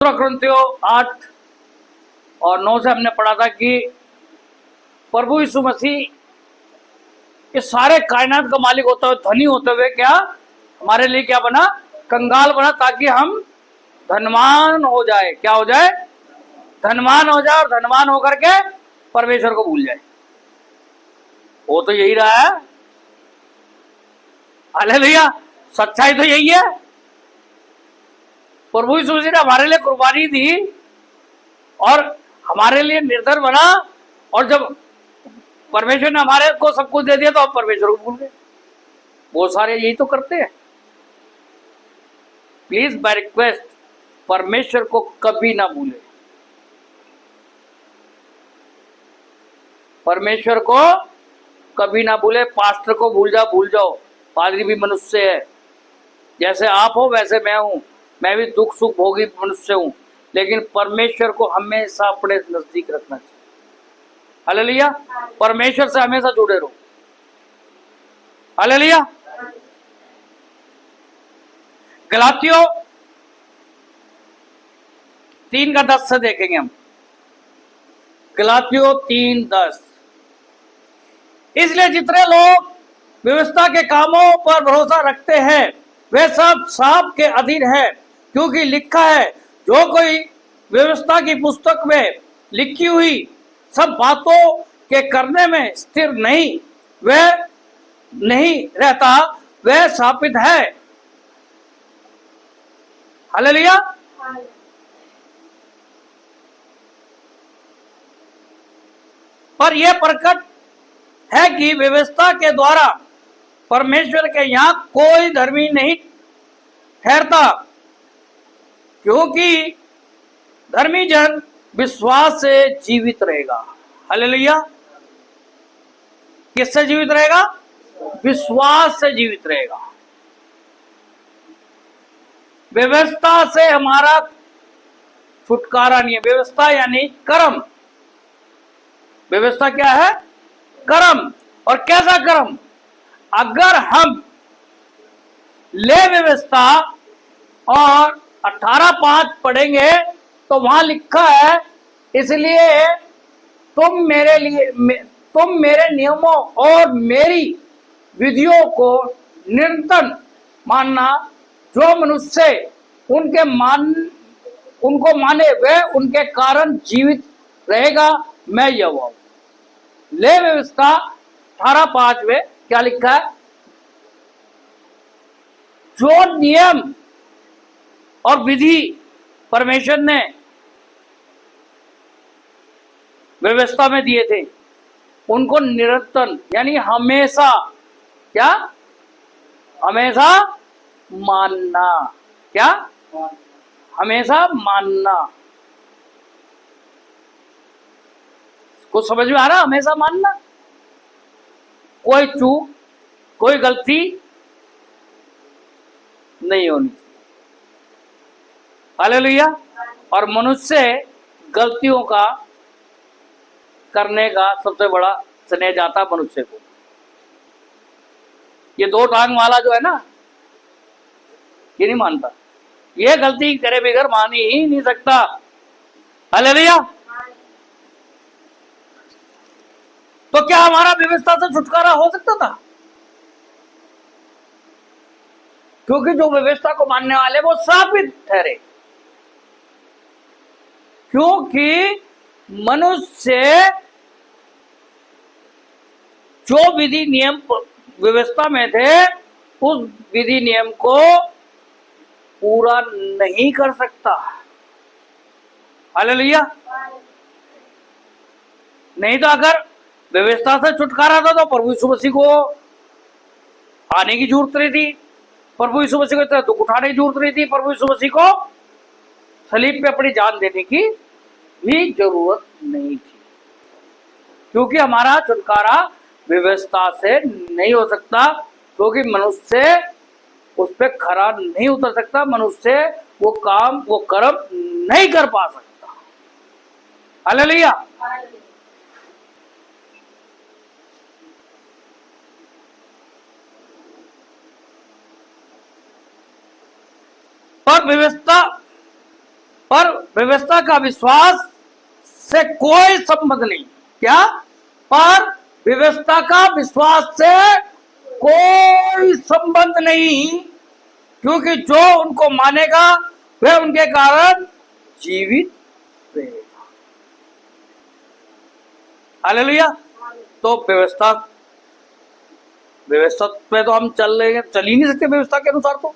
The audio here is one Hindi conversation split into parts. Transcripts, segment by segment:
क्रंथियों 8 और 9 से हमने पढ़ा था कि प्रभु यीशु मसीह इस सारे कायनात का मालिक होते हुए, धनी होते हुए क्या हमारे लिए क्या बना? कंगाल बना, ताकि हम धनवान हो जाए। क्या हो जाए? धनवान हो जाए, और धनवान होकर के परमेश्वर को भूल जाए। वो तो यही रहा है। हालेलुया, सच्चाई तो यही है। प्रभु यीशु मसीह ने हमारे लिए कुर्बानी दी और हमारे लिए निर्धन बना, और जब परमेश्वर ने हमारे को सब कुछ दे दिया तो अब परमेश्वर को भूल गए। बहुत सारे यही तो करते हैं। प्लीज बाय रिक्वेस्ट, परमेश्वर को कभी ना भूले। परमेश्वर को कभी ना भूले। पास्टर को भूल जाओ। पादरी भी मनुष्य है, जैसे आप हो वैसे मैं हूं। मैं भी दुख सुख भोगी मनुष्य हूं, लेकिन परमेश्वर को हमेशा अपने नजदीक रखना चाहिए। हालेलुया, परमेश्वर से हमेशा जुड़े रहो। हालेलुया। गलातियों 3:10 से देखेंगे हम। गलातियों 3:10। इसलिए जितने लोग व्यवस्था के कामों पर भरोसा रखते हैं वे सब शाप के अधीन है, क्योंकि लिखा है, जो कोई व्यवस्था की पुस्तक में लिखी हुई सब बातों के करने में स्थिर वह नहीं रहता, वह शापित है। हालेलुया। पर यह प्रकट है कि व्यवस्था के द्वारा परमेश्वर के यहां कोई धर्मी नहीं ठहरता, क्योंकि धर्मी जन विश्वास से जीवित रहेगा। हालेलुया। किससे जीवित रहेगा? विश्वास से जीवित रहेगा। व्यवस्था से हमारा छुटकारा नहीं है। व्यवस्था यानी कर्म। व्यवस्था क्या है? कर्म। और कैसा कर्म? अगर हम ले व्यवस्था और 18:5 पढ़ेंगे तो वहां लिखा है, इसलिए तुम मेरे नियमों और मेरी विधियों को निरंतर मानना। जो मनुष्य उनको माने वह उनके कारण जीवित रहेगा। मैं यहोवा हूं। ले व्यवस्था 18:5 में क्या लिखा है? जो नियम और विधि परमेश्वर ने व्यवस्था में दिए थे, उनको निरंतर यानी हमेशा क्या? हमेशा मानना। क्या? हमेशा मानना। कुछ समझ में आ रहा? हमेशा मानना। कोई चूक, कोई गलती नहीं होनी चाहिए। हालेलुया। और मनुष्य गलतियों का करने का सबसे बड़ा स्नेह जाता मनुष्य को। ये 2 टांग वाला जो है ना, ये नहीं मानता। ये गलती करे बगैर मान ही नहीं सकता। हालेलुया। तो क्या हमारा व्यवस्था से छुटकारा हो सकता था? क्योंकि जो व्यवस्था को मानने वाले वो श्रापित ठहरे, क्योंकि मनुष्य जो विधि नियम व्यवस्था में थे उस विधि नियम को पूरा नहीं कर सकता। हालेलुया। नहीं तो अगर व्यवस्था से छुटकारा था तो प्रभु यीशु मसीह को आने की जरूरत नहीं थी। प्रभु यीशु मसीह को इतना दुख उठाने की जरूरत नहीं थी। प्रभु यीशु मसीह को सलीब पे अपनी जान देने की भी जरूरत नहीं थी, क्योंकि हमारा छुटकारा व्यवस्था से नहीं हो सकता, क्योंकि मनुष्य उस पर खरा नहीं उतर सकता। मनुष्य वो काम, वो कर्म नहीं कर पा सकता। हालेलुया। पर व्यवस्था पर व्यवस्था का विश्वास से कोई संबंध नहीं। क्या? पर व्यवस्था का विश्वास से कोई संबंध नहीं, क्योंकि जो उनको मानेगा वह उनके कारण जीवित रहेगा। हालेलुया। तो व्यवस्था पे तो हम चल ही नहीं सकते व्यवस्था के अनुसार। तो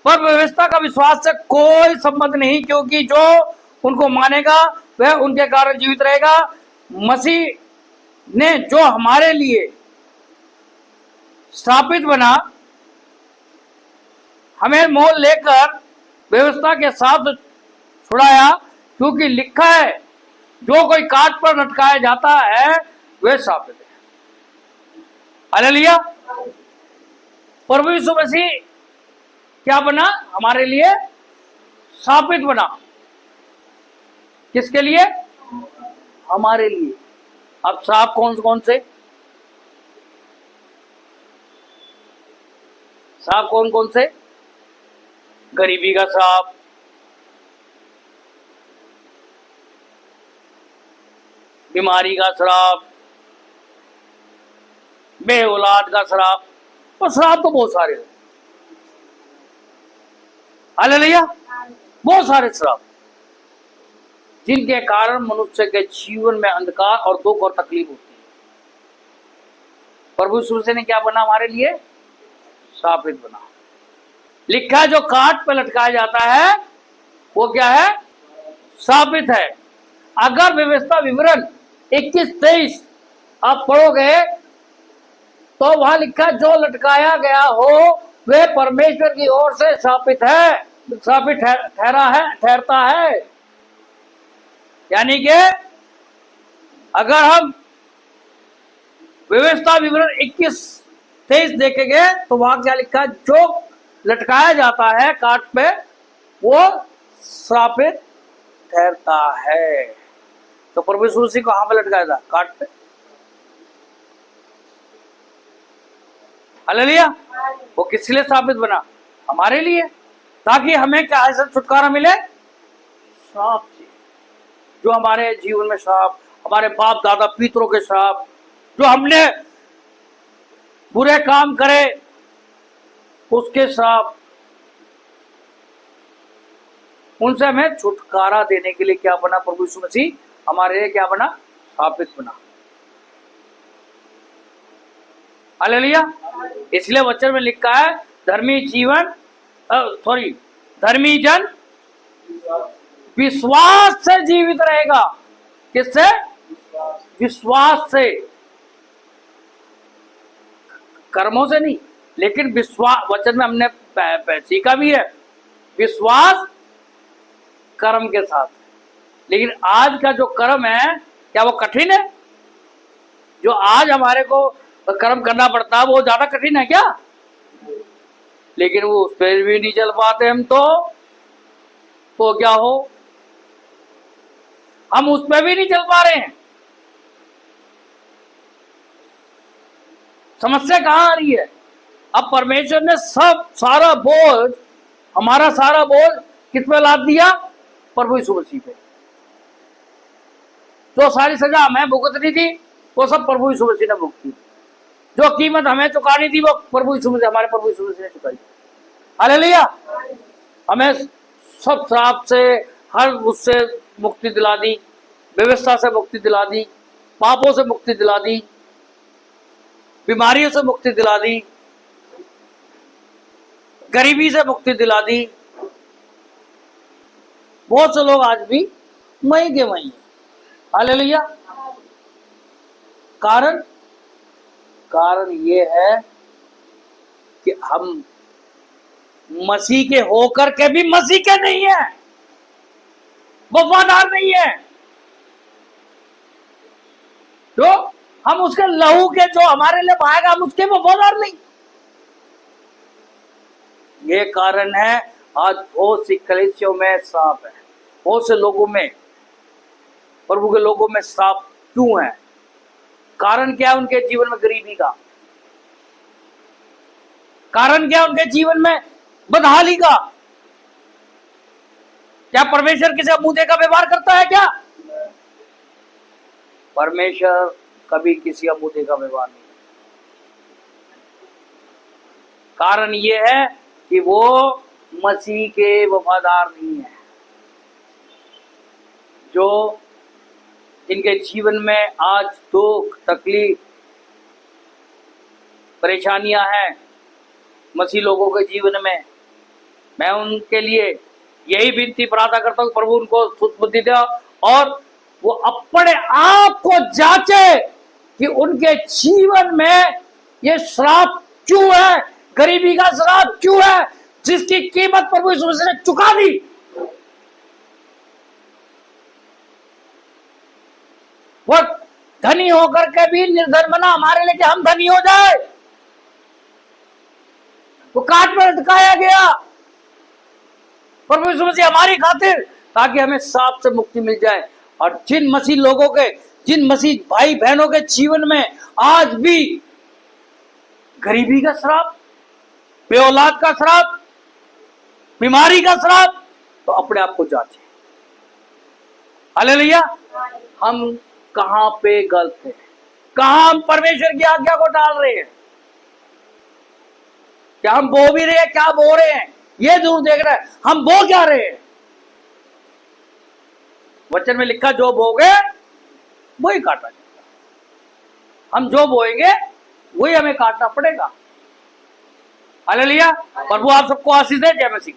पर व्यवस्था का विश्वास से कोई संबंध नहीं, क्योंकि जो उनको मानेगा वह उनके कारण जीवित रहेगा। मसीह ने जो हमारे लिए स्थापित बना, हमें मोल लेकर व्यवस्था के साथ छुड़ाया, क्योंकि लिखा है जो कोई काट पर लटकाया जाता है वह स्थापित है। हालेलुया। प्रभु यीशु मसीह क्या बना? हमारे लिए स्थापित बना। किसके लिए? हमारे लिए। अब श्राप कौन कौन से? श्राप कौन कौन से? गरीबी का श्राप, बीमारी का श्राप, बे औलाद का श्राप। और श्राप तो बहुत सारे हैं। हालेलुया। बहुत सारे श्राप जिनके कारण मनुष्य के जीवन में अंधकार और दुख और तकलीफ होती है। प्रभु यीशु मसीह ने क्या बना? हमारे लिए स्थापित बना। लिखा है जो काट पर लटकाया जाता है वो क्या है? स्थापित है। अगर व्यवस्था विवरण 21-23 आप पढ़ोगे तो वहां लिखा जो लटकाया गया हो वे परमेश्वर की ओर से स्थापित है, स्थापित ठहरता है। यानी कि अगर हम व्यवस्था विवरण 21-23 देखेंगे तो वहां क्या लिखा? जो लटकाया जाता है काट पे वो श्रापित ठहरता है। तो प्रभु यीशु मसीह को कहां पे लटकाया था? काट पे। हालेलुया। वो किस लिए स्थापित बना? हमारे लिए, ताकि हमें क्या ऐसा छुटकारा मिले? श्राप से। जो हमारे जीवन में श्राप, हमारे बाप दादा पितरों के श्राप, जो हमने बुरे काम करे उसके श्राप, उनसे हमें छुटकारा देने के लिए क्या बना? प्रभु यीशु मसीह हमारे लिए क्या बना? स्थापित बना। हालेलुया। इसलिए वचन में लिखा है धर्मी जन विश्वास से जीवित रहेगा। किससे? विश्वास से, कर्मों से नहीं। लेकिन विश्वास, वचन में हमने सीखा भी है विश्वास कर्म के साथ। लेकिन आज का जो कर्म है क्या वो कठिन है? जो आज हमारे को कर्म करना पड़ता है वो ज्यादा कठिन है क्या? लेकिन वो उस पर भी नहीं चल पाते हम। तो क्या हो? हम उस पर भी नहीं चल पा रहे हैं। समस्या कहां आ रही है? अब परमेश्वर ने सारा बोझ, हमारा सारा बोझ किस पे लाद दिया? प्रभु यीशु मसीह पे। जो सारी सजा हमें भुगतनी थी वो सब प्रभु यीशु मसीह ने भुगती। जो कीमत हमें चुकानी थी वो प्रभु यीशु मसीह, हमारे प्रभु यीशु मसीह ने चुकाई। हालेलुया। हमें सब श्राप से, हर उससे मुक्ति दिला दी, व्यवस्था से मुक्ति दिला दी, पापों से मुक्ति दिला दी, बीमारियों से मुक्ति दिला दी, गरीबी से मुक्ति दिला दी। बहुत से लोग आज भी वहीं के वहीं। हालेलुया। कारण ये है कि हम मसीह के होकर के भी मसीह के नहीं है, वफादार नहीं है। तो हम उसके लहू के जो हमारे लिए बहाएगा हम उसके वफादार नहीं। ये कारण है आज बहुत सी कलीसियों में श्राप है, बहुत से लोगों में, प्रभु के लोगों में श्राप क्यों है? कारण क्या है? उनके जीवन में गरीबी का, कारण क्या उनके जीवन में? बदहाली का। क्या परमेश्वर किसी अमूदे का व्यवहार करता है क्या? परमेश्वर कभी किसी अमूदे का व्यवहार नहीं। कारण ये है कि वो मसीह के वफादार नहीं है। जो जिनके जीवन में आज दुख, तकलीफ, परेशानियां हैं मसीह लोगों के जीवन में, मैं उनके लिए यही विनती प्रार्थना करता हूँ, प्रभु उनको सुबुद्धि दे और वो अपने आप को जांचे कि उनके जीवन में ये श्राप क्यों है, गरीबी का श्राप क्यों है, जिसकी कीमत प्रभु यीशु मसीह ने चुका दी। वो धनी होकर के भी निर्धन बना हमारे लिए कि हम धनी हो जाए। वो काट पर लटकाया गया प्रभु यीशु मसीह हमारी खातिर, ताकि हमें साप से मुक्ति मिल जाए। और जिन मसीह लोगों के, जिन मसीह भाई बहनों के जीवन में आज भी गरीबी का श्राप, बेऔलाद का श्राप, बीमारी का श्राप, तो अपने आप को जांचे। हालेलुया। हम कहां पे गलत है, कहां हम परमेश्वर की आज्ञा को टाल रहे हैं, क्या हम बो भी रहे हैं, क्या बो रहे हैं, ये जरूर देख रहे हैं हम बो क्या रहे हैं। वचन में लिखा जो बोगे वही काटा जाएगा। हम जो बोएंगे वही हमें काटना पड़ेगा। हालेलुया। प्रभु आप सबको आशीष दे। जय मसीह।